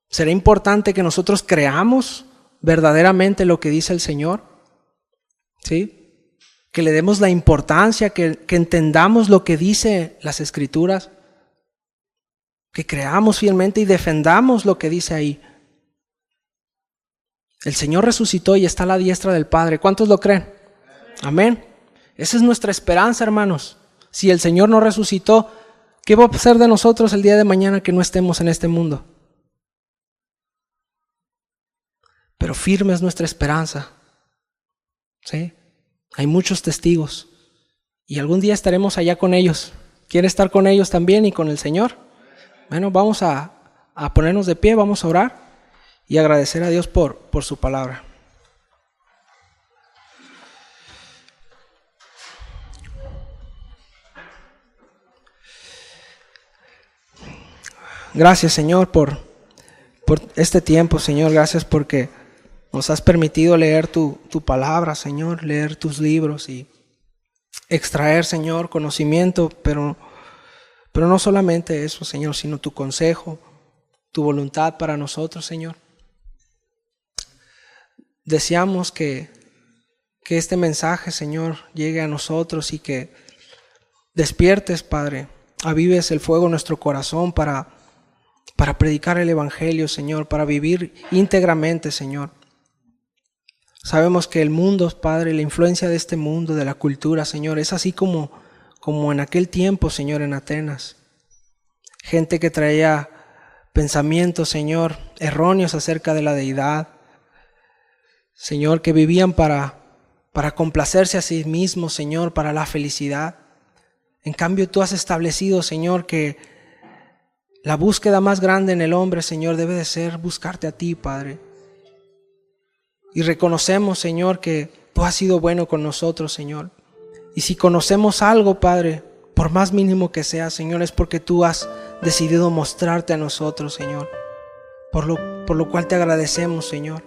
¿Será importante que nosotros creamos verdaderamente lo que dice el Señor? ¿Sí? Que le demos la importancia, que entendamos lo que dice las Escrituras, que creamos fielmente y defendamos lo que dice ahí. El Señor resucitó y está a la diestra del Padre. ¿Cuántos lo creen? Amén. Esa es nuestra esperanza, hermanos. Si el Señor no resucitó, ¿qué va a pasar de nosotros el día de mañana que no estemos en este mundo? Pero firme es nuestra esperanza, ¿sí? Hay muchos testigos y algún día estaremos allá con ellos. ¿Quiere estar con ellos también y con el Señor? Bueno, vamos a ponernos de pie, vamos a orar y agradecer a Dios por su palabra. Gracias, Señor, por este tiempo, Señor. Gracias porque nos has permitido leer tu palabra, Señor, leer tus libros y extraer, Señor, conocimiento, pero no solamente eso, Señor, sino tu consejo, tu voluntad para nosotros, Señor. Deseamos que este mensaje, Señor, llegue a nosotros y que despiertes, Padre, avives el fuego en nuestro corazón para predicar el Evangelio, Señor, para vivir íntegramente, Señor. Sabemos que el mundo, Padre, la influencia de este mundo, de la cultura, Señor, es así como en aquel tiempo, Señor, en Atenas. Gente que traía pensamientos, Señor, erróneos acerca de la deidad. Señor, que vivían para complacerse a sí mismos, Señor, para la felicidad. En cambio, tú has establecido, Señor, que la búsqueda más grande en el hombre, Señor, debe de ser buscarte a ti, Padre. Y reconocemos, Señor, que tú has sido bueno con nosotros, Señor. Y si conocemos algo, Padre, por más mínimo que sea, Señor, es porque tú has decidido mostrarte a nosotros, Señor. Por lo cual te agradecemos, Señor.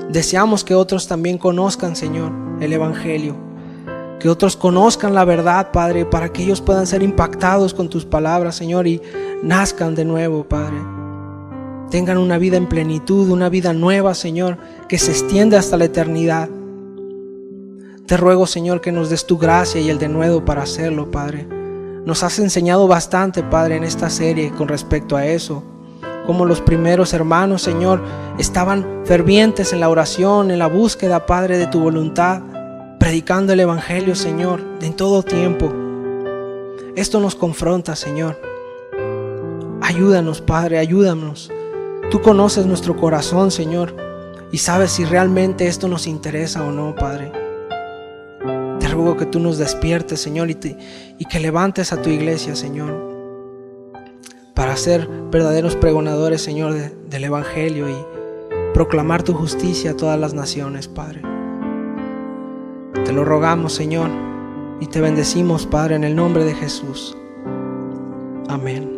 Deseamos que otros también conozcan, Señor, el Evangelio. Que otros conozcan la verdad, Padre, para que ellos puedan ser impactados con tus palabras, Señor, y nazcan de nuevo, Padre. Tengan una vida en plenitud, una vida nueva, Señor, que se extiende hasta la eternidad. Te ruego, Señor, que nos des tu gracia y el denuedo para hacerlo, Padre. Nos has enseñado bastante, Padre, en esta serie con respecto a eso. Como los primeros hermanos, Señor, estaban fervientes en la oración, en la búsqueda, Padre, de tu voluntad, predicando el Evangelio, Señor, en todo tiempo. Esto nos confronta, Señor. Ayúdanos, Padre, ayúdanos. Tú conoces nuestro corazón, Señor, y sabes si realmente esto nos interesa o no, Padre. Te ruego que tú nos despiertes, Señor, y que levantes a tu iglesia, Señor, para ser verdaderos pregonadores, Señor, del Evangelio y proclamar tu justicia a todas las naciones, Padre. Te lo rogamos, Señor, y te bendecimos, Padre, en el nombre de Jesús. Amén.